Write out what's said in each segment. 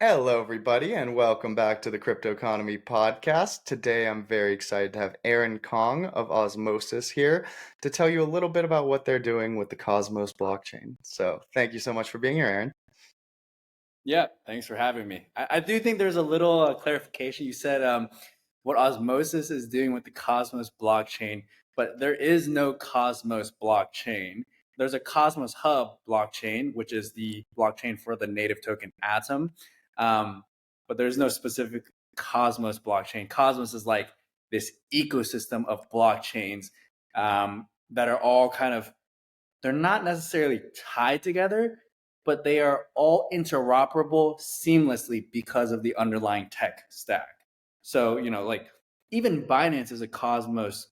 Hello, everybody, and welcome back to the Cryptoconomy podcast. Today, I'm very excited to have Aaron Kong of Osmosis here to tell you a little bit about what they're doing with the Cosmos blockchain. So, thank you so much for being here, Aaron. Yeah, thanks for having me. I do think there's a little clarification. You said what Osmosis is doing with the Cosmos blockchain, but there is no Cosmos blockchain. There's a Cosmos Hub blockchain, which is the blockchain for the native token Atom, um, but there's no specific Cosmos blockchain. Cosmos is like this ecosystem of blockchains that are all they're not necessarily tied together, but they are all interoperable seamlessly because of the underlying tech stack. So, like even Binance is a Cosmos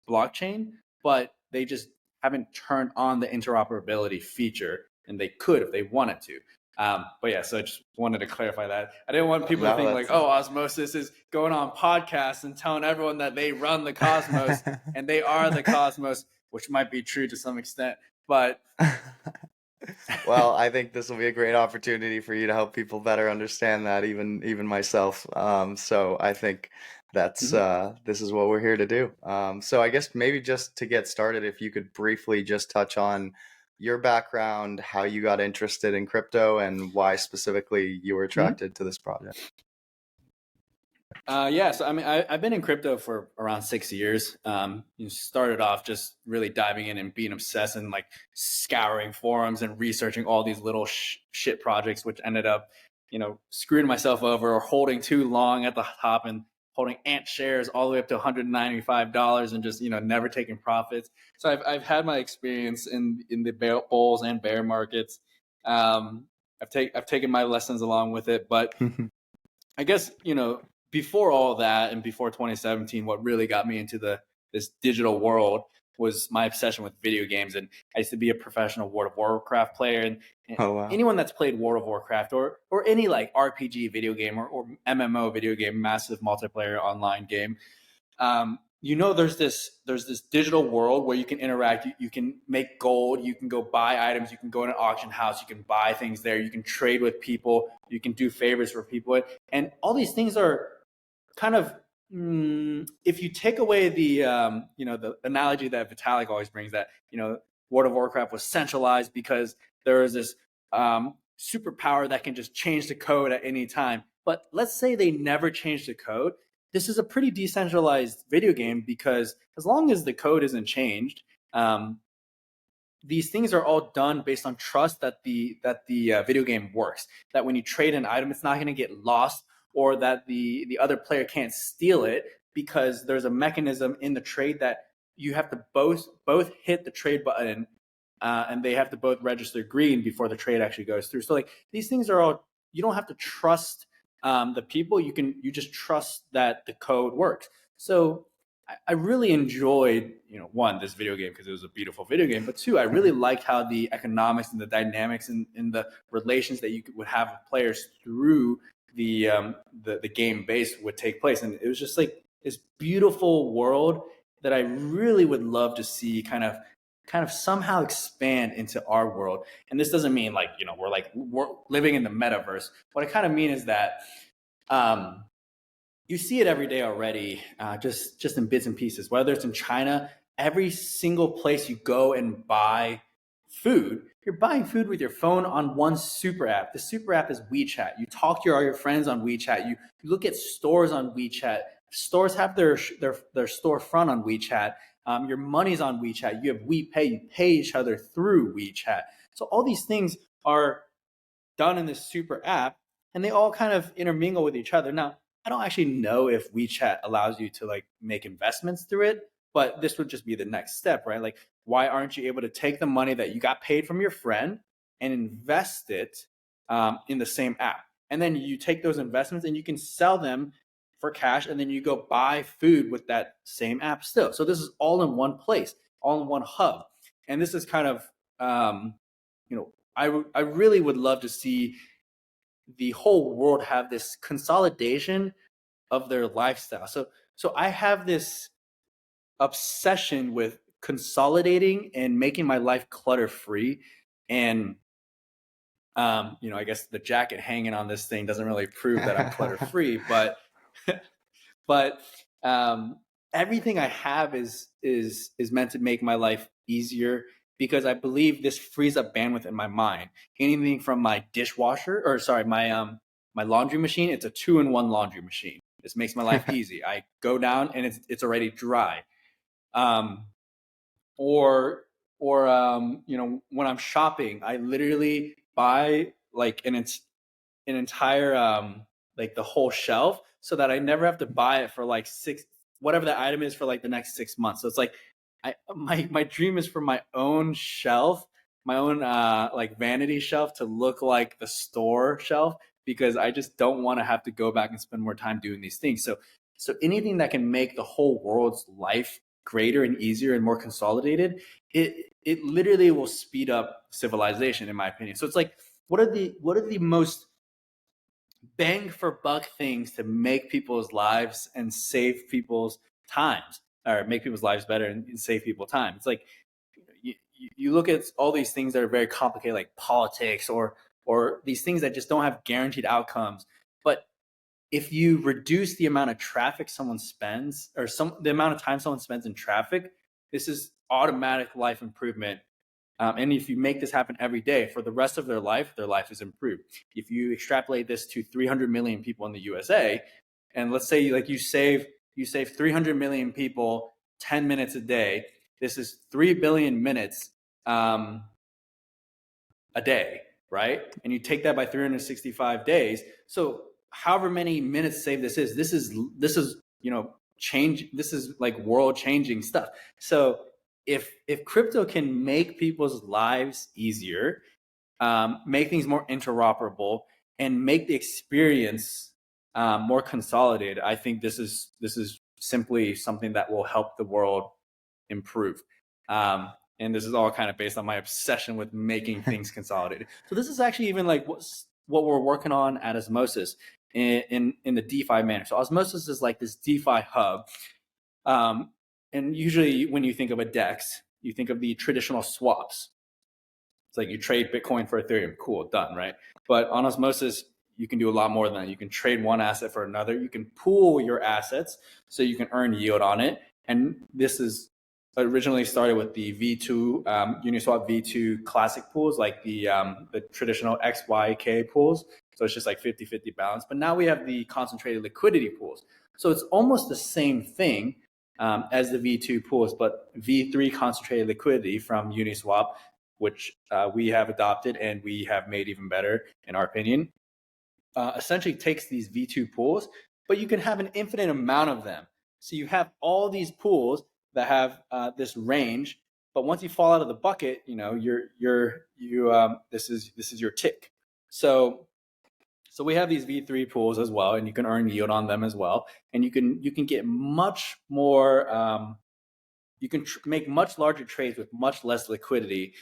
blockchain, but they just haven't turned on the interoperability feature, and they could if they wanted to. But yeah, so I just wanted to clarify that. I didn't want people to No, think like, oh, Osmosis is going on podcasts and telling everyone that they run the Cosmos and they are the Cosmos, which might be true to some extent. But well, I think this will be a great opportunity for you to help people better understand that, even myself. So I think that's Mhm. this is what we're here to do. So I guess maybe just to get started, if you could briefly just touch on your background, how you got interested in crypto, and why specifically you were Mhm. attracted to this project. Yeah, so I mean, I've been in crypto for around 6 years. Started off just really diving in and being obsessed and like scouring forums and researching all these little shit projects, which ended up, screwing myself over or holding too long at the top and holding ant shares all the way up to $195 and just never taking profits. So I've had my experience in the bulls and bear markets. I've taken my lessons along with it, but I guess, before all that and before 2017, what really got me into this digital world was my obsession with video games. And I used to be a professional World of Warcraft player. And Oh wow. anyone that's played World of Warcraft or any like RPG video game or MMO video game, massive multiplayer online game, there's this digital world where you can interact, you can make gold, you can go buy items, you can go in an auction house, you can buy things there, you can trade with people, you can do favors for people, and all these things are kind of if you take away the analogy that Vitalik always brings, that World of Warcraft was centralized because there is this superpower that can just change the code at any time. But let's say they never change the code. This is a pretty decentralized video game because as long as the code isn't changed, these things are all done based on trust that the video game works. That when you trade an item, it's not going to get lost, or that the other player can't steal it because there's a mechanism in the trade that you have to both hit the trade button, and they have to both register green before the trade actually goes through. So like these things are all, you don't have to trust the people. You just trust that the code works. So I really enjoyed, one, this video game because it was a beautiful video game, but two, I really liked how the economics and the dynamics and the relations that would have with players through the game base would take place, and it was just like this beautiful world that I really would love to see kind of somehow expand into our world. And this doesn't mean like we're living in the metaverse. What I kind of mean is that um, you see it every day already, just in bits and pieces. Whether it's in China, every single place you go and buy food, you're buying food with your phone on one super app. The super app is WeChat. You talk to all your friends on WeChat. You look at stores on WeChat. Stores have their storefront on WeChat. Your money's on WeChat. You have WePay. You pay each other through WeChat. So all these things are done in this super app, and they all kind of intermingle with each other. Now, I don't actually know if WeChat allows you to like make investments through it, but this would just be the next step, right? Like, why aren't you able to take the money that you got paid from your friend and invest it in the same app? And then you take those investments and you can sell them for cash, and then you go buy food with that same app still. So this is all in one place, all in one hub. And this is kind of, I really would love to see the whole world have this consolidation of their lifestyle. So I have this obsession with consolidating and making my life clutter free. And I guess the jacket hanging on this thing doesn't really prove that I'm clutter free, but but everything I have is meant to make my life easier, because I believe this frees up bandwidth in my mind. Anything from my dishwasher, or sorry, my laundry machine, it's a 2-in-1 laundry machine. This makes my life easy. I go down and it's already dry. Um, or when I'm shopping, I literally buy like an entire like the whole shelf, so that I never have to buy it for like whatever the item is for like the next 6 months. So it's like my dream is for my own shelf, my own like vanity shelf, to look like the store shelf, because I just don't want to have to go back and spend more time doing these things. So anything that can make the whole world's life greater and easier and more consolidated, it literally will speed up civilization, in my opinion. So it's like, what are the most bang for buck things to make people's lives and save people's times, or make people's lives better and save people time? It's like, you look at all these things that are very complicated, like politics, or these things that just don't have guaranteed outcomes. But if you reduce the amount of traffic someone spends, or the amount of time someone spends in traffic, this is automatic life improvement. And if you make this happen every day for the rest of their life is improved. If you extrapolate this to 300 million people in the USA, and let's say like you save 300 million people 10 minutes a day, this is 3 billion minutes a day, right? And you take that by 365 days. So however many minutes saved this is change. This is like world changing stuff. So if crypto can make people's lives easier, make things more interoperable, and make the experience more consolidated, I think this is simply something that will help the world improve. And this is all kind of based on my obsession with making things consolidated. So this is actually even like what we're working on at Osmosis in the DeFi manner. So Osmosis is like this DeFi hub. And usually when you think of a DEX, you think of the traditional swaps. It's like you trade Bitcoin for Ethereum. Cool, done, right? But on Osmosis, you can do a lot more than that. You can trade one asset for another. You can pool your assets so you can earn yield on it. And this is originally started with the V2 Uniswap V2 classic pools, like the traditional XYK pools. So it's just like 50-50 balance. But now we have the concentrated liquidity pools. So it's almost the same thing as the V2 pools, but V3 concentrated liquidity from Uniswap, which we have adopted and we have made even better, in our opinion, essentially takes these V2 pools, but you can have an infinite amount of them. So you have all these pools that have this range, but once you fall out of the bucket, this is your tick. So we have these V3 pools as well, and you can earn yield on them as well, and you can get much more. You can make much larger trades with much less liquidity.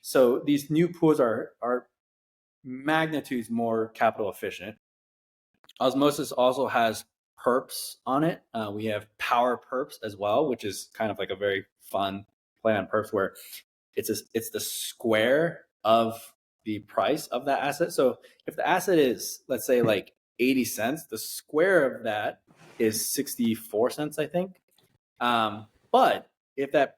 So these new pools are magnitudes more capital efficient. Osmosis also has perps on it. We have power perps as well, which is kind of like a very fun play on perps, where it's the square of the price of that asset. So if the asset is, let's say, like 80 cents, the square of that is 64 cents, I think. But if that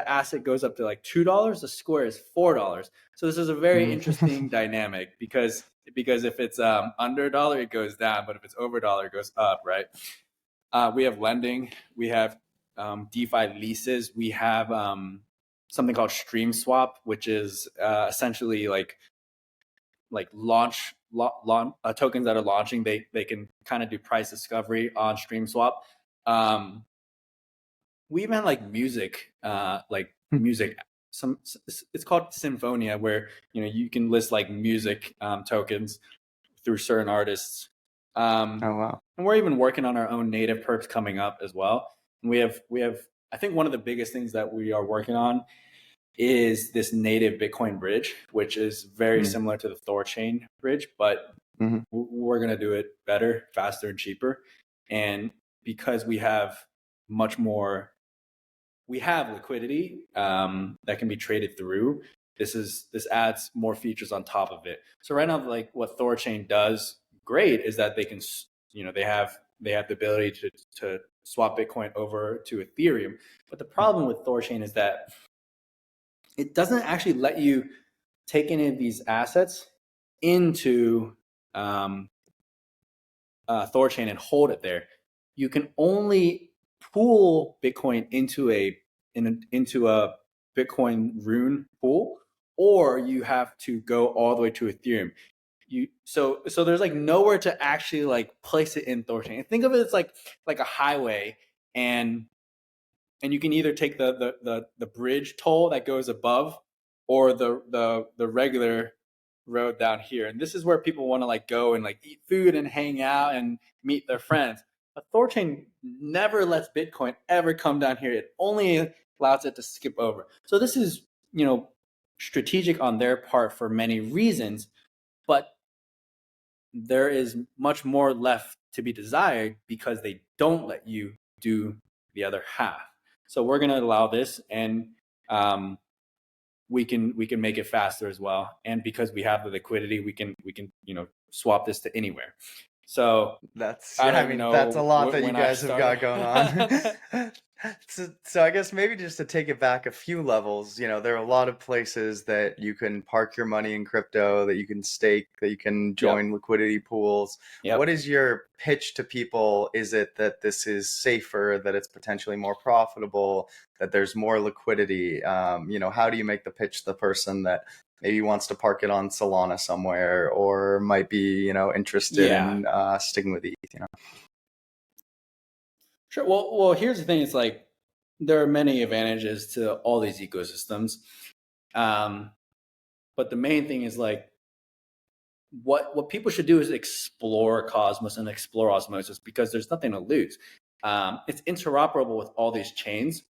asset goes up to like $2, the square is $4. So this is a very interesting dynamic, because if it's under a dollar, it goes down, but if it's over a dollar, it goes up, right? We have lending, we have DeFi leases, we have something called Stream Swap, which is essentially like launch tokens that are launching. They can kind of do price discovery on Stream Swap. We even had like music, music. It's called Symphonia, where you can list like music tokens through certain artists. Oh wow. And we're even working on our own native perps coming up as well. And we have I think one of the biggest things that we are working on is this native Bitcoin bridge, which is very similar to the Thorchain bridge, but we're going to do it better, faster, and cheaper. And because we have much more, we have liquidity that can be traded through. this adds more features on top of it. So right now, like what Thorchain does great is that they can, they have the ability to swap Bitcoin over to Ethereum. But the problem with Thorchain is that it doesn't actually let you take any of these assets into Thorchain and hold it there. You can only pool Bitcoin into a Bitcoin rune pool, or you have to go all the way to Ethereum. So there's like nowhere to actually like place it in Thorchain. Think of it as like a highway, and you can either take the bridge toll that goes above, or the regular road down here. And this is where people want to like go and like eat food and hang out and meet their friends. But Thorchain never lets Bitcoin ever come down here. It only allows it to skip over. So this is, strategic on their part for many reasons, but there is much more left to be desired because they don't let you do the other half. So we're going to allow this, and we can make it faster as well. And because we have the liquidity, we can swap this to anywhere. So that's I yeah, I don't mean know that's a lot that you when I guys have got going on. started. So I guess maybe just to take it back a few levels, there are a lot of places that you can park your money in crypto, that you can stake, that you can join liquidity pools. Yep. What is your pitch to people? Is it that this is safer, that it's potentially more profitable, that there's more liquidity? How do you make the pitch to the person that maybe wants to park it on Solana somewhere, or might be, interested in sticking with ETH, Sure. Well, here's the thing. It's like there are many advantages to all these ecosystems, but the main thing is like what people should do is explore Cosmos and explore Osmosis, because there's nothing to lose. It's interoperable with all these chains,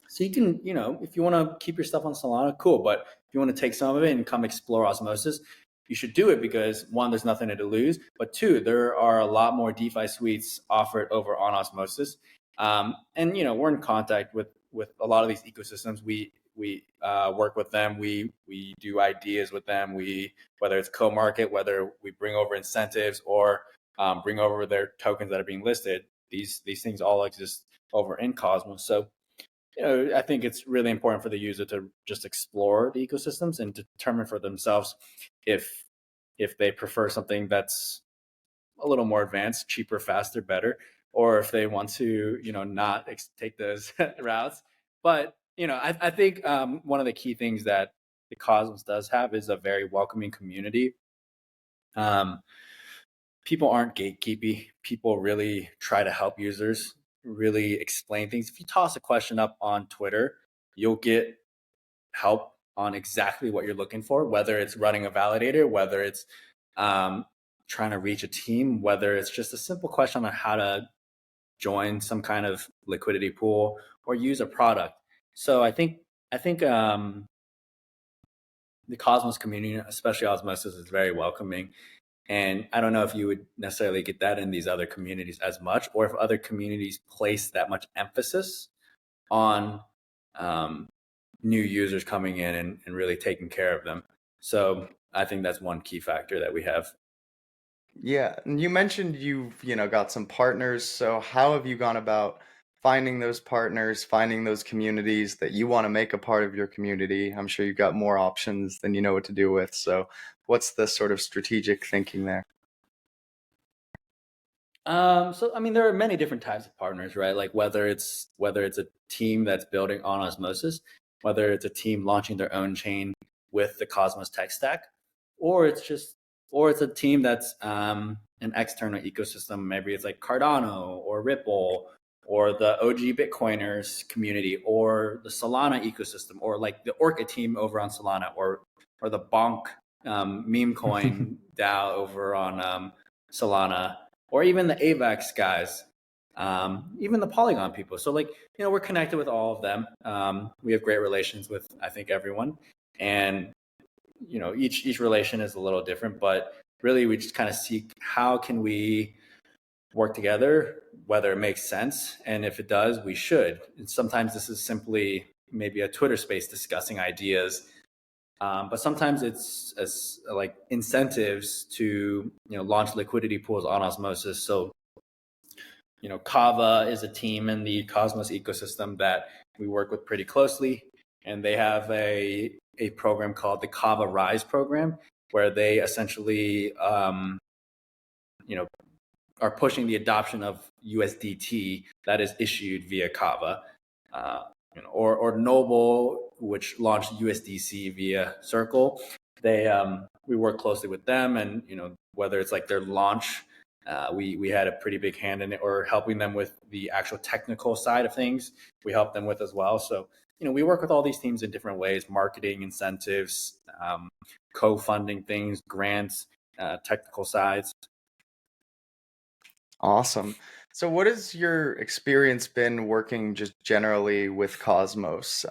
so you can, if you want to keep your stuff on Solana, cool. But if you want to take some of it and come explore Osmosis, you should do it, because one, there's nothing to lose, but two, there are a lot more DeFi suites offered over on Osmosis. And we're in contact with a lot of these ecosystems. We work with them. We do ideas with them. Whether it's co-market, whether we bring over incentives, or bring over their tokens that are being listed. These things all exist over in Cosmos. So I think it's really important for the user to just explore the ecosystems and determine for themselves if they prefer something that's a little more advanced, cheaper, faster, better, or if they want to, not take those routes. But, I think one of the key things that the Cosmos does have is a very welcoming community. People aren't gatekeepy. People really try to help users, really explain things. If you toss a question up on Twitter, you'll get help on exactly what you're looking for, whether it's running a validator, whether it's trying to reach a team, whether it's just a simple question on how to join some kind of liquidity pool or use a product. So I think the Cosmos community, especially Osmosis, is very welcoming. And I don't know if you would necessarily get that in these other communities as much, or if other communities place that much emphasis on new users coming in and really taking care of them. So I think that's one key factor that we have. Yeah, and you mentioned you've, got some partners. So how have you gone about finding those partners, finding those communities that you want to make a part of your community? I'm sure you've got more options than you know what to do with. So what's the sort of strategic thinking there? So I mean, there are many different types of partners, right? Like whether it's a team that's building on Osmosis, whether it's a team launching their own chain with the Cosmos tech stack, or it's a team that's an external ecosystem. Maybe it's like Cardano or Ripple or the OG Bitcoiners community, or the Solana ecosystem, or like the Orca team over on Solana, or the Bonk meme coin DAO over on Solana, or even the AVAX guys, even the Polygon people. So like, we're connected with all of them. We have great relations with, I think, everyone. And, each relation is a little different, but really we just kind of seek how can we work together, whether it makes sense. And if it does, we should. And sometimes this is simply maybe a Twitter space discussing ideas. But sometimes it's as like incentives to launch liquidity pools on Osmosis. So Kava is a team in the Cosmos ecosystem that we work with pretty closely, and they have a program called the Kava Rise program, where they essentially are pushing the adoption of USDT that is issued via Kava, or Noble, which launched USDC via Circle. We work closely with them, and whether it's like their launch, we had a pretty big hand in it, or helping them with the actual technical side of things, we help them with as well. So we work with all these teams in different ways: marketing, incentives, co-funding things, grants, technical sides. Awesome. So what has your experience been working just generally with Cosmos?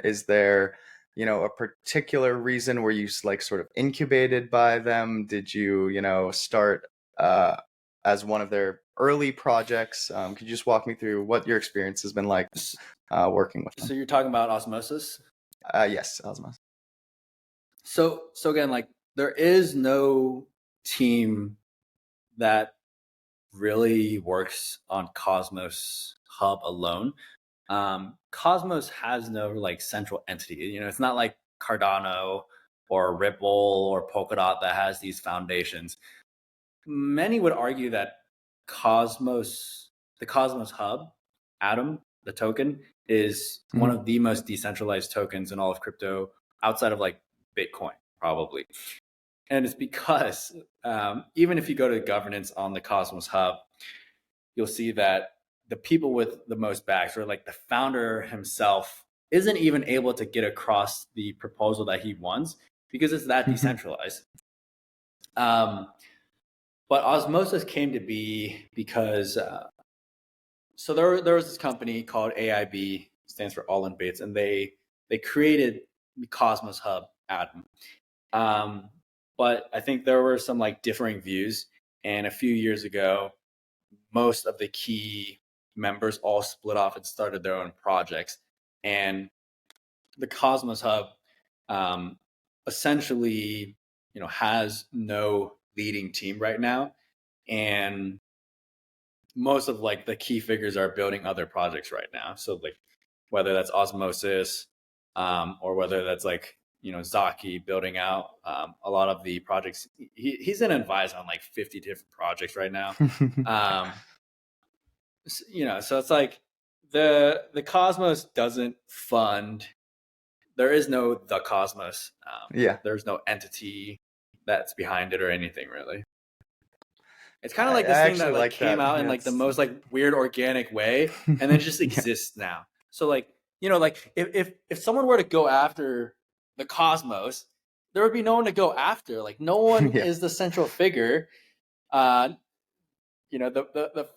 Is there, a particular reason where you like sort of incubated by them? Did you, start as one of their early projects? Could you just walk me through what your experience has been like working with them? So you're talking about Osmosis? Yes, Osmos. So again, like, there is no team that really works on Cosmos Hub alone. Cosmos has no like central entity. It's not like Cardano or Ripple or Polkadot that has these foundations. Many would argue that the Cosmos Hub, Atom, the token, is one of the most decentralized tokens in all of crypto, outside of like Bitcoin, probably. And it's because even if you go to governance on the Cosmos Hub, you'll see that the people with the most backs, or like the founder himself, isn't even able to get across the proposal that he wants because it's that decentralized. But Osmosis came to be because so there was this company called AIB, stands for All in Bits, and they created the Cosmos Hub Atom. But I think there were some like differing views, and a few years ago, most of the key members all split off and started their own projects. And the Cosmos Hub essentially, has no leading team right now, and most of like the key figures are building other projects right now. So like whether that's Osmosis, or whether that's like Zaki building out a lot of the projects. He's an advisor on like 50 different projects right now. So it's like the Cosmos doesn't fund. There is no the Cosmos. Yeah. There's no entity that's behind it or anything really. It's kind of I like this thing actually that like like came that. out in Yeah, like the most like weird organic way, and then it just yeah. exists now. So like like if someone were to go after the Cosmos, there would be no one to go after. Like no one Yeah. is the central figure. The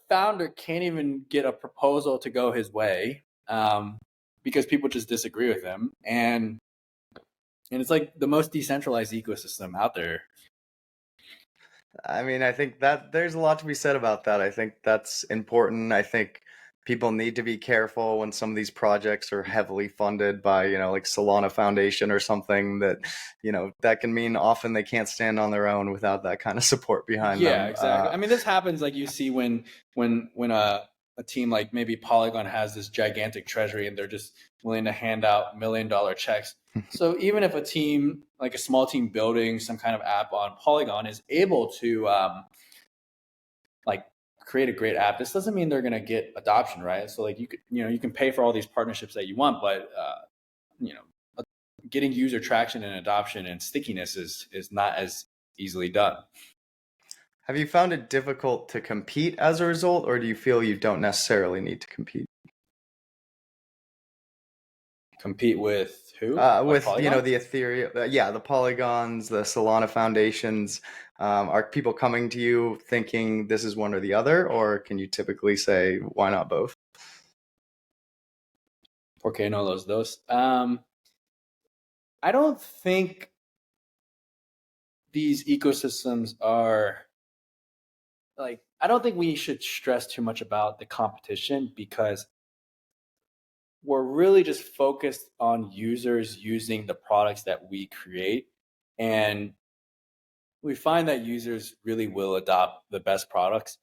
founder can't even get a proposal to go his way, because people just disagree with him, and it's like the most decentralized ecosystem out there. I mean, I think that there's a lot to be said about that. I think that's important. I think people need to be careful when some of these projects are heavily funded by, like Solana Foundation or something that, that can mean often they can't stand on their own without that kind of support behind Yeah, them. exactly. I mean, this happens like you see when a team like maybe Polygon has this gigantic treasury and they're just willing to hand out $1 million checks. So even if a team, like a small team building some kind of app on Polygon, is able to like create a great app, this doesn't mean they're going to get adoption, right? So like you can pay for all these partnerships that you want, but getting user traction and adoption and stickiness is not as easily done. Have you found it difficult to compete as a result, or do you feel you don't necessarily need to compete? Compete with who? Like With Polygon? the Ethereum, the Polygons, the Solana Foundations, are people coming to you thinking this is one or the other, or can you typically say why not both? Okay, no, those. I don't think these ecosystems are like. I don't think we should stress too much about the competition, because we're really just focused on users using the products that we create. And we find that users really will adopt the best products,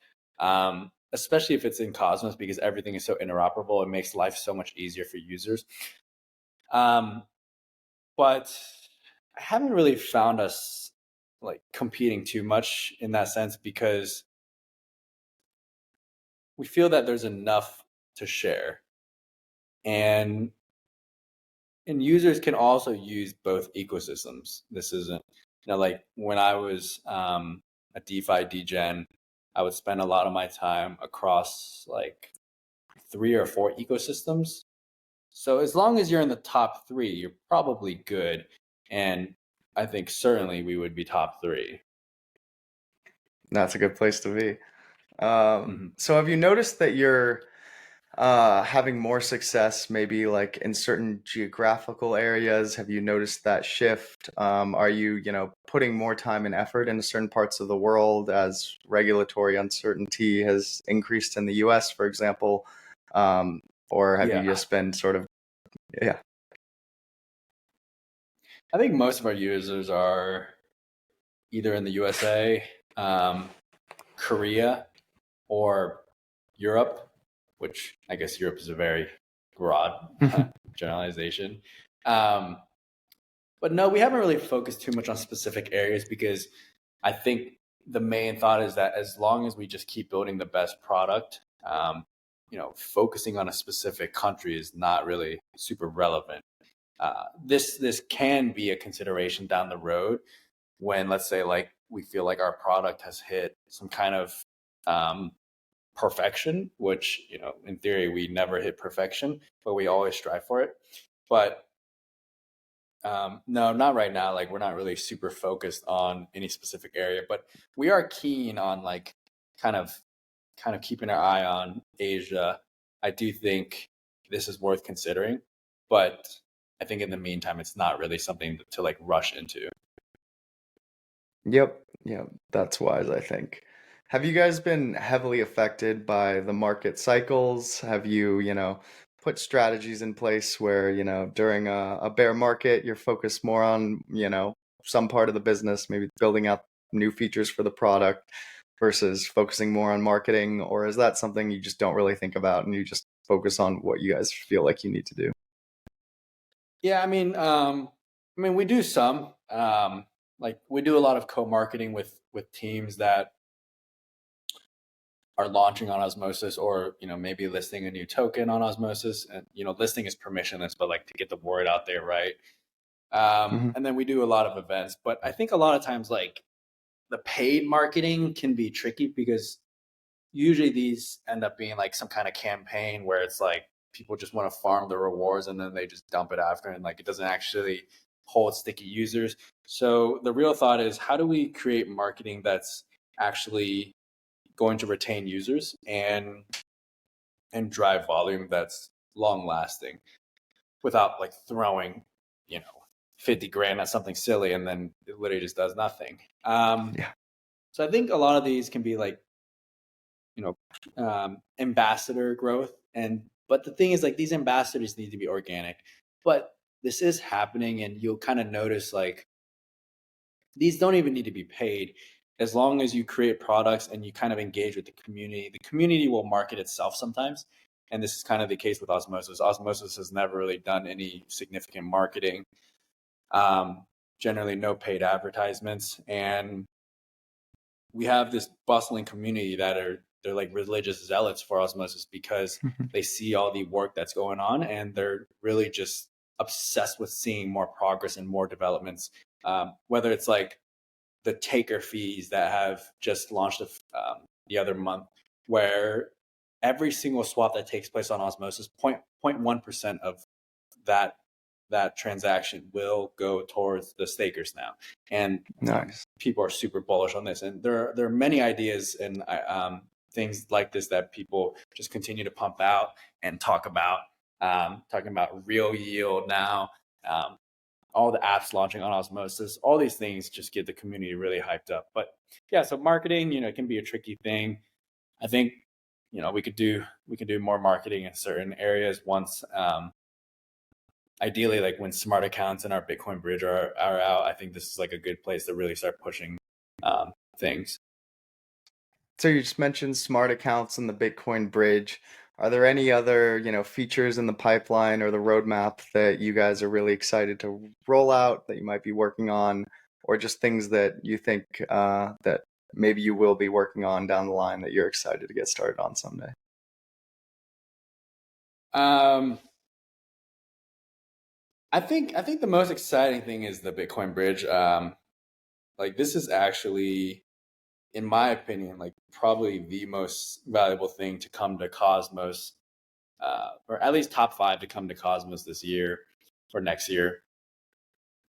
especially if it's in Cosmos, because everything is so interoperable. It makes life so much easier for users. But I haven't really found us like competing too much in that sense, because we feel that there's enough to share. And users can also use both ecosystems. This isn't, like when I was a DeFi degen, I would spend a lot of my time across like 3 or 4 ecosystems. So as long as you're in the top 3, you're probably good. And I think certainly we would be top 3. That's a good place to be. Mm-hmm. So have you noticed that you're having more success maybe like in certain geographical areas? Have you noticed that shift? Are you, putting more time and effort into certain parts of the world as regulatory uncertainty has increased in the US, for example? Or have you Yeah. just been sort of, yeah. I think most of our users are either in the USA, Korea, or Europe, which I guess Europe is a very broad generalization. But no, we haven't really focused too much on specific areas, because I think the main thought is that as long as we just keep building the best product, focusing on a specific country is not really super relevant. This can be a consideration down the road when, let's say, like we feel like our product has hit some kind of perfection, which in theory we never hit perfection, but we always strive for it. But no, not right now. Like we're not really super focused on any specific area, but we are keen on like kind of keeping our eye on Asia. I do think this is worth considering, but I think in the meantime, it's not really something to like rush into. Yep, yep, that's wise, I think. Have you guys been heavily affected by the market cycles? Have you, put strategies in place where, during a bear market, you're focused more on, some part of the business, maybe building out new features for the product versus focusing more on marketing? Or is that something you just don't really think about and you just focus on what you guys feel like you need to do? Yeah, I mean, we do some. Like we do a lot of co-marketing with teams that are launching on Osmosis, or maybe listing a new token on Osmosis. And listing is permissionless, but like to get the word out there, right? Hmm. And then we do a lot of events. But I think a lot of times, like the paid marketing can be tricky, because usually these end up being like some kind of campaign where it's like people just want to farm the rewards and then they just dump it after, and like it doesn't actually hold sticky users. So the real thought is, how do we create marketing that's actually going to retain users and drive volume that's long lasting, without like throwing 50 grand at something silly and then it literally just does nothing. Yeah. So I think a lot of these can be like ambassador growth. But the thing is, like, these ambassadors need to be organic, but this is happening, and you'll kind of notice like these don't even need to be paid. As long as you create products and you kind of engage with the community will market itself sometimes. And this is kind of the case with Osmosis has never really done any significant marketing, um, generally no paid advertisements. And we have this bustling community they're like religious zealots for Osmosis, because they see all the work that's going on, and they're really just obsessed with seeing more progress and more developments. Whether it's like the taker fees that have just launched the other month, where every single swap that takes place on Osmosis, 0.1% of that transaction will go towards the stakers now. And Nice. people are super bullish on this. And there are many ideas and things like this that people just continue to pump out and talk about. Talking about real yield now, all the apps launching on Osmosis, all these things just get the community really hyped up. But yeah, so marketing, it can be a tricky thing. I think we could do more marketing in certain areas once. Ideally, like when smart accounts and our Bitcoin bridge are out, I think this is like a good place to really start pushing things. So you just mentioned smart accounts and the Bitcoin bridge. Are there any other, features in the pipeline or the roadmap that you guys are really excited to roll out that you might be working on, or just things that you think that maybe you will be working on down the line that you're excited to get started on someday? I think the most exciting thing is the Bitcoin bridge. Like this is actually, in my opinion, like probably the most valuable thing to come to Cosmos, or at least top 5 to come to Cosmos this year or next year.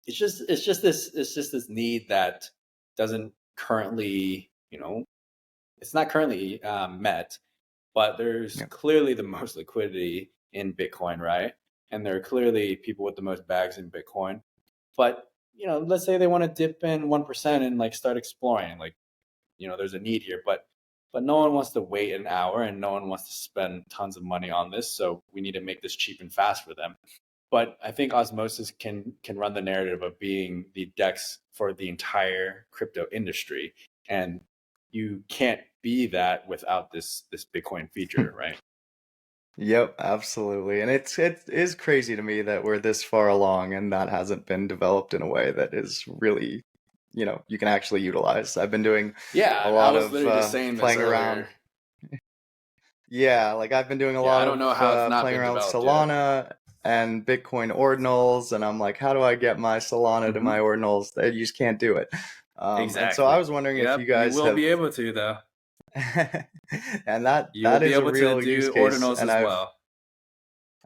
It's just this need that doesn't currently, it's not currently met, but there's Yeah. clearly the most liquidity in Bitcoin, right? And there are clearly people with the most bags in Bitcoin. But let's say they want to dip in 1% and like start exploring, like there's a need here, but no one wants to wait an hour and no one wants to spend tons of money on this. So we need to make this cheap and fast for them. But I think Osmosis can run the narrative of being the DEX for the entire crypto industry, and you can't be that without this Bitcoin feature, right? Yep, absolutely. And it is crazy to me that we're this far along and that hasn't been developed in a way that is really, you can actually utilize. I've been doing a Yeah, I lot was of literally just saying this playing earlier. around. Yeah, like I've been doing a Yeah, lot I don't know of how it's not playing been around with developed yet. Solana and Bitcoin ordinals, and I'm like, how do I get my Solana to my Hmm. ordinals? You just can't do it. And so I Exactly. was wondering if you Yep, you guys will have, be able to though. and that You will that be is a able to real use do case, ordinals and as I've well.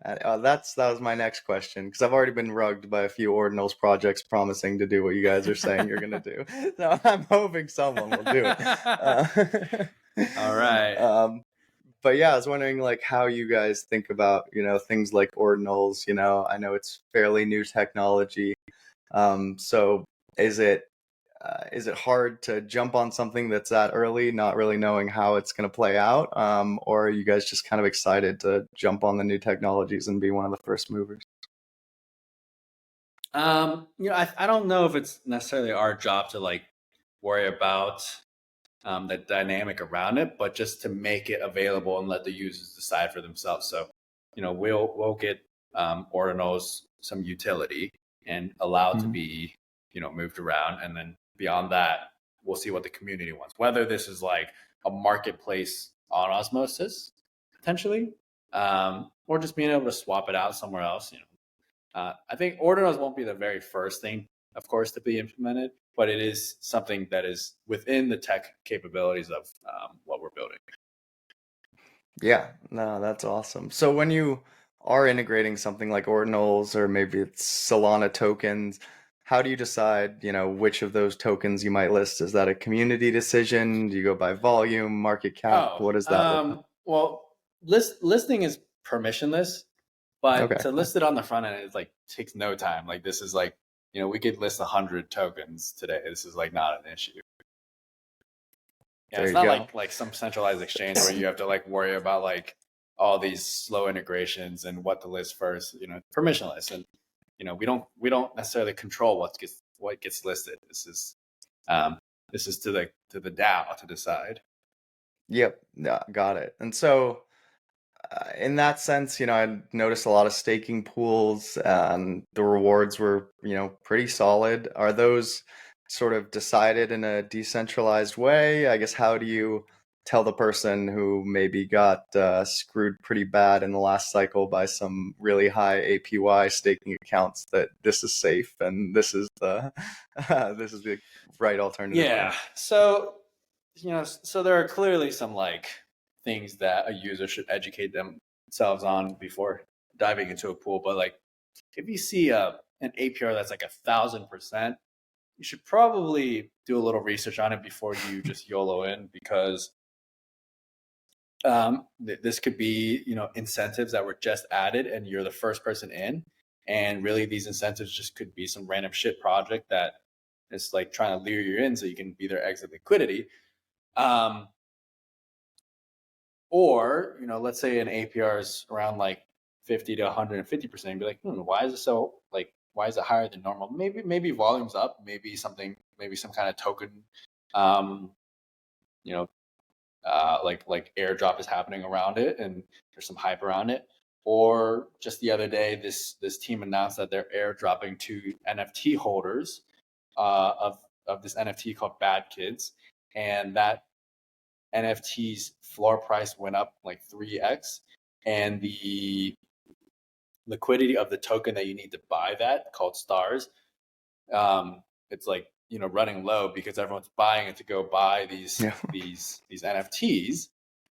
that was my next question because I've already been rugged by a few ordinals projects promising to do what you guys are saying you're gonna do. So I'm hoping someone will do it. Uh, All right. um, but yeah, I was wondering like how you guys think about, things like ordinals. I know it's fairly new technology. So is it is it hard to jump on something that's that early, not really knowing how it's going to play out? Or are you guys just kind of excited to jump on the new technologies and be one of the first movers? I don't know if it's necessarily our job to like worry about the dynamic around it, but just to make it available and let the users decide for themselves. So, we'll get ordinals some utility and allow it to Mhm. be, moved around, and then beyond that, we'll see what the community wants. Whether this is like a marketplace on Osmosis potentially, or just being able to swap it out somewhere else. I think ordinals won't be the very first thing, of course, to be implemented, but it is something that is within the tech capabilities of what we're building. Yeah, no, that's awesome. So when you are integrating something like ordinals or maybe it's Solana tokens, how do you decide, which of those tokens you might list? Is that a community decision? Do you go by volume, market cap? Oh, What does that look like? well, listing is permissionless, but Okay, to list it on the front end, it like takes no time. Like this is like, we could list 100 tokens today. This is like not an issue. Yeah, there it's you not go. like some centralized exchange where you have to like worry about like all these slow integrations and what to list first. Permissionless, and we don't necessarily control what gets listed. Um, this is to the DAO to decide. Yep, yeah, got it. And so in that sense, I noticed a lot of staking pools and the rewards were, pretty solid. Are those sort of decided in a decentralized way? I guess how do you tell the person who maybe got screwed pretty bad in the last cycle by some really high APY staking accounts that this is safe and this is the this is the right alternative for Yeah. them? So, so there are clearly some like things that a user should educate themselves on before diving into a pool. But like, if you see an APR that's like 1,000%, you should probably do a little research on it before you just YOLO in, because this could be, incentives that were just added and you're the first person in. And really, these incentives just could be some random shit project that is like trying to lure you in so you can be their exit liquidity. Um, Or, let's say an APR is around like 50 to 150%, and be like, why is it so why is it higher than normal? Maybe volume's up, maybe some kind of token, um, you know, like airdrop is happening around it, and there's some hype around it. Or just the other day, this team announced that they're airdropping to NFT holders of this NFT called Bad Kids, and that NFT's floor price went up like 3x, and the liquidity of the token that you need to buy that, called stars, it's like running low because everyone's buying it to go buy these NFTs.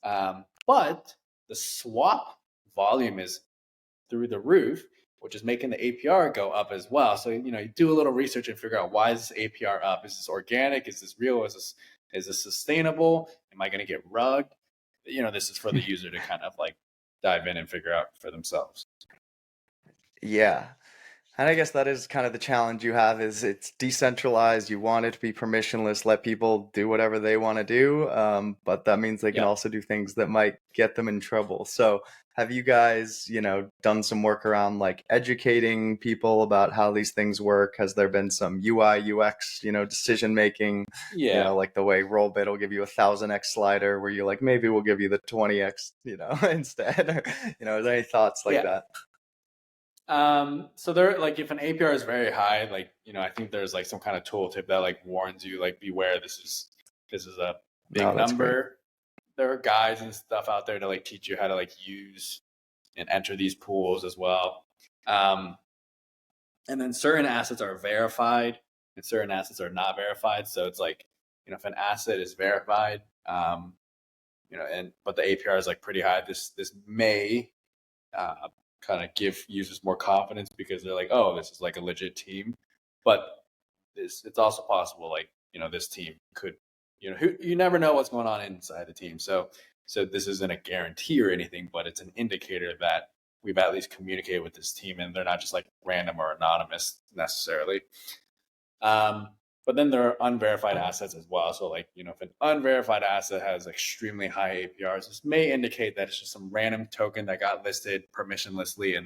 But the swap volume is through the roof, which is making the APR go up as well. So you do a little research and figure out, why is this APR up? Is this organic? Is this real? Is this sustainable? Am I going to get rugged? This is for the user to kind of like dive in and figure out for themselves. Yeah. And I guess that is kind of the challenge you have, is it's decentralized. You want it to be permissionless, let people do whatever they want to do. But that means they can also do things that might get them in trouble. So have you guys, done some work around like educating people about how these things work? Has there been some UI, UX, decision making, like the way Rollbit will give you 1000x slider where you're like, maybe we'll give you the 20x, instead. Is there any thoughts like that? So there, like, if an APR is very high, like, I think there's like some kind of tooltip that like warns you, like, beware, this is a big number. Great. There are guides and stuff out there to like teach you how to like use and enter these pools as well. And then certain assets are verified and certain assets are not verified. So it's like, if an asset is verified, but the APR is like pretty high, this may kind of give users more confidence because they're like, oh, this is like a legit team. But it's also possible, like, this team could, you never know what's going on inside the team. So this isn't a guarantee or anything, but it's an indicator that we've at least communicated with this team and they're not just like random or anonymous necessarily. But then there are unverified assets as well. So like, if an unverified asset has extremely high APRs, this may indicate that it's just some random token that got listed permissionlessly,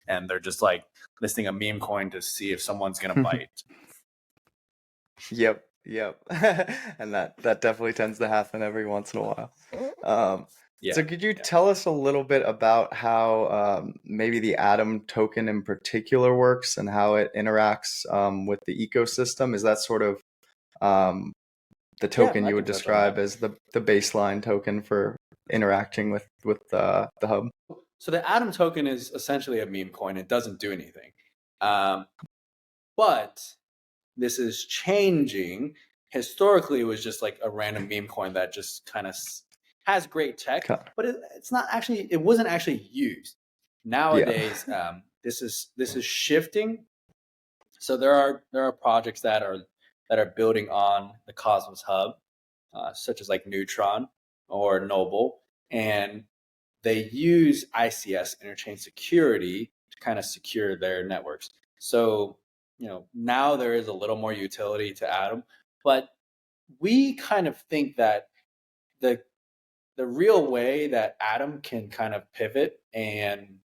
and they're just like listing a meme coin to see if someone's going to bite. Yep. And that definitely tends to happen every once in a while. So could you tell us a little bit about how maybe the Atom token in particular works and how it interacts with the ecosystem? Is that sort of the token you would describe as the baseline token for interacting with the hub? So the Atom token is essentially a meme coin. It doesn't do anything. But this is changing. Historically, it was just like a random meme coin that just kind of has great tech, but it wasn't actually used. Nowadays, this is shifting. So there are projects that are building on the Cosmos hub, such as like Neutron or Noble, and they use ICS, interchain security, to kind of secure their networks. So now there is a little more utility to Atom, but we kind of think that the real way that Atom can kind of pivot and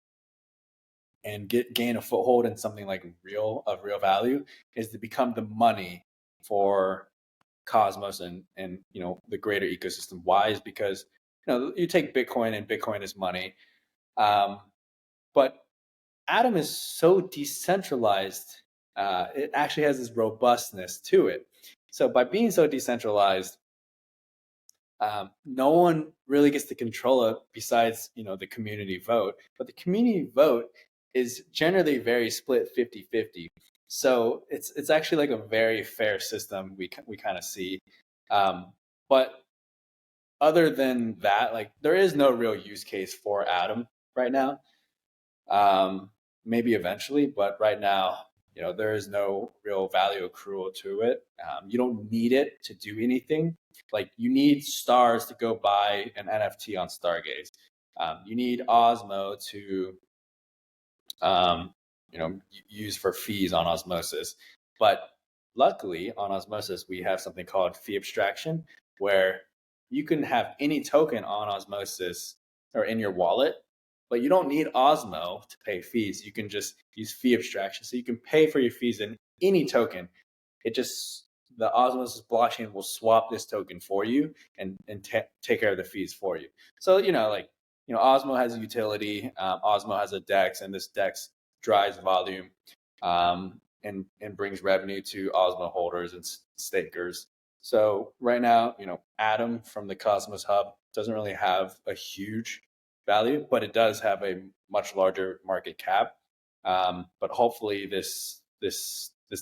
gain a foothold in something like real value is to become the money for Cosmos and the greater ecosystem. Why? Is because you take Bitcoin, and Bitcoin is money, but Atom is so decentralized. It actually has this robustness to it. So by being so decentralized, no one really gets to control it besides the community vote. But the community vote is generally very split 50-50. So it's actually like a very fair system we kind of see. But other than that, like, there is no real use case for Atom right now. Maybe eventually, but right now, there is no real value accrual to it. You don't need it to do anything. Like, you need stars to go buy an NFT on Stargaze. You need Osmo to, use for fees on Osmosis. But luckily, on Osmosis, we have something called fee abstraction, where you can have any token on Osmosis or in your wallet, but you don't need Osmo to pay fees. You can just use fee abstraction. So you can pay for your fees in any token. It just, the Osmosis blockchain will swap this token for you and take care of the fees for you. So, Osmo has a utility, Osmo has a DEX, and this DEX drives volume and brings revenue to Osmo holders and stakers. So right now, Atom from the Cosmos Hub doesn't really have a huge value, but it does have a much larger market cap. But hopefully this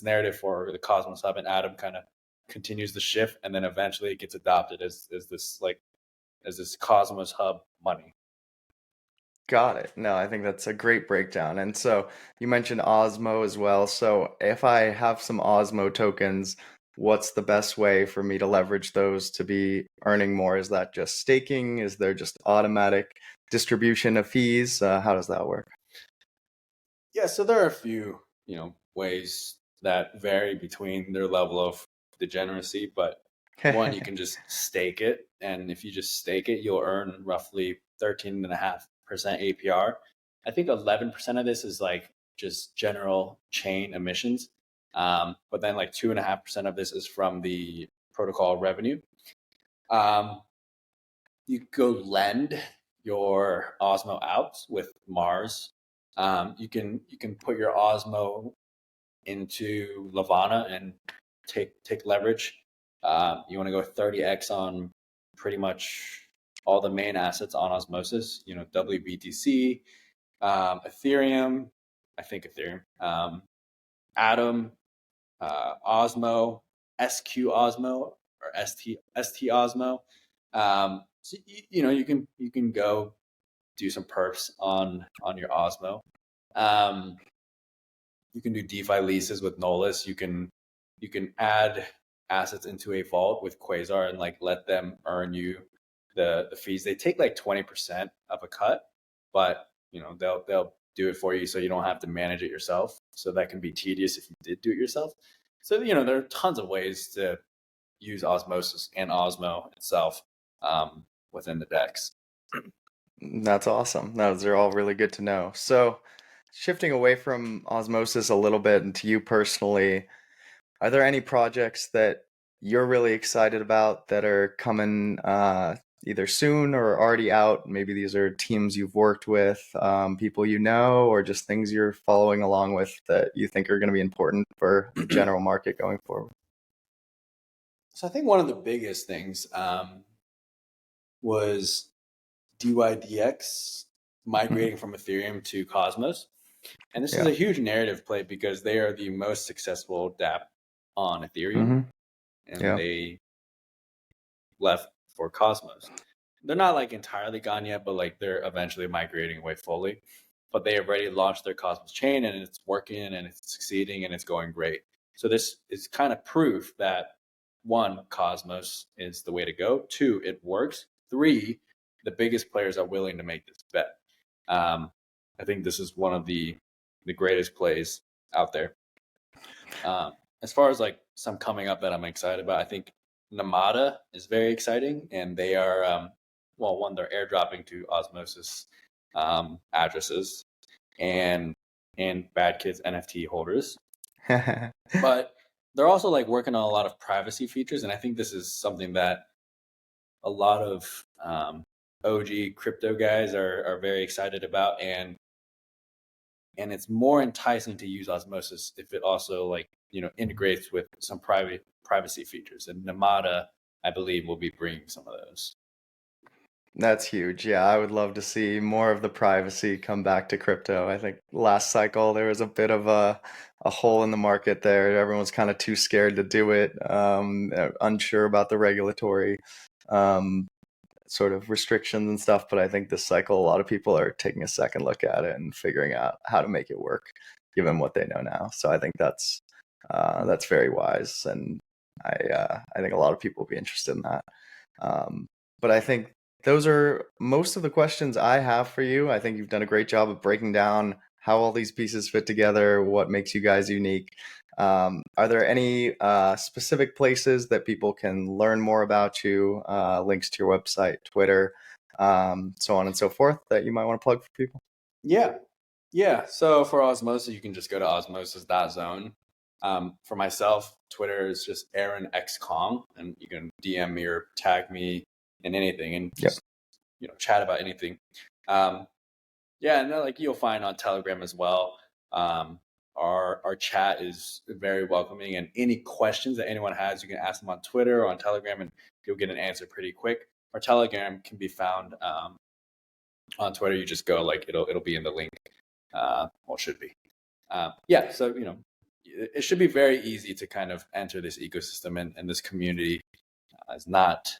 narrative for the Cosmos Hub and Atom kind of continues the shift, and then eventually it gets adopted as this Cosmos Hub money. Got it. No, I think that's a great breakdown. And so you mentioned Osmo as well. So if I have some Osmo tokens, what's the best way for me to leverage those to be earning more? Is that just staking? Is there just automatic distribution of fees? How does that work? Yeah, so there are a few, ways that vary between their level of degeneracy, but one, you can just stake it, and if you just stake it, you'll earn roughly 13.5% APR. I think 11% of this is like just general chain emissions, but then like 2.5% of this is from the protocol revenue. You go lend your Osmo out with Mars. You can put your Osmo into Lavana and take leverage. You want to go 30x on pretty much all the main assets on Osmosis. WBTC, Ethereum, I think Ethereum, Atom, Osmo, SQ Osmo or ST Osmo. So you can go do some perps on your Osmo. You can do DeFi leases with Nolus. You can add assets into a vault with Quasar and like let them earn you the fees. They take like 20% of a cut, but they'll do it for you so you don't have to manage it yourself. So that can be tedious if you did do it yourself. So there are tons of ways to use Osmosis and Osmo itself within the DEX. That's awesome. Those are all really good to know. So, shifting away from Osmosis a little bit and to you personally, are there any projects that you're really excited about that are coming either soon or already out? Maybe these are teams you've worked with, people you know, or just things you're following along with that you think are going to be important for the general market going forward. So I think one of the biggest things was DYDX migrating from Ethereum to Cosmos. And this is a huge narrative play because they are the most successful dApp on Ethereum. And they left for Cosmos. They're not like entirely gone yet, but like they're eventually migrating away fully. But they have already launched their Cosmos chain and it's working and it's succeeding and it's going great. So this is kind of proof that one, Cosmos is the way to go. Two, it works. Three, the biggest players are willing to make this bet. I think this is one of the greatest plays out there. As far as like some coming up that I'm excited about, I think Namada is very exciting, and they are one, they're airdropping to Osmosis addresses and Bad Kids NFT holders, but they're also like working on a lot of privacy features, and I think this is something that a lot of OG crypto guys are very excited about, and it's more enticing to use Osmosis if it also integrates with some privacy features, and Namada, I believe, will be bringing some of those. That's huge. Yeah, I would love to see more of the privacy come back to crypto. I think last cycle there was a bit of a hole in the market there. Everyone was kind of too scared to do it, unsure about the regulatory sort of restrictions and stuff. But I think this cycle, a lot of people are taking a second look at it and figuring out how to make it work, given what they know now. So I think that's very wise, and I think a lot of people will be interested in that. But I think those are most of the questions I have for you. I think you've done a great job of breaking down how all these pieces fit together, what makes you guys unique. Are there any specific places that people can learn more about you, links to your website, Twitter, so on and so forth, that you might want to plug for people? Yeah. So for Osmosis, you can just go to osmosis.zone. For myself, Twitter is just Aaron X Kong, and you can DM me or tag me in anything, and just chat about anything. And then, like, you'll find on Telegram as well. Our chat is very welcoming, and any questions that anyone has, you can ask them on Twitter or on Telegram, and you'll get an answer pretty quick. Our Telegram can be found on Twitter. You just go, like, it'll be in the link. Well, it should be. So it should be very easy to kind of enter this ecosystem, and this community is not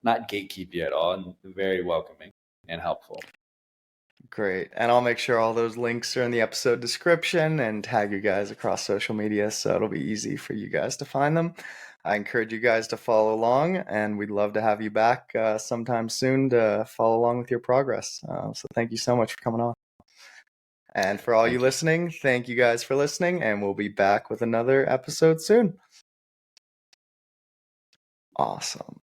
gatekeepy at all, and very welcoming and helpful. Great. And I'll make sure all those links are in the episode description and tag you guys across social media, so it'll be easy for you guys to find them. I encourage you guys to follow along, and we'd love to have you back sometime soon to follow along with your progress. So thank you so much for coming on. And for all you listening, thank you guys for listening, and we'll be back with another episode soon. Awesome.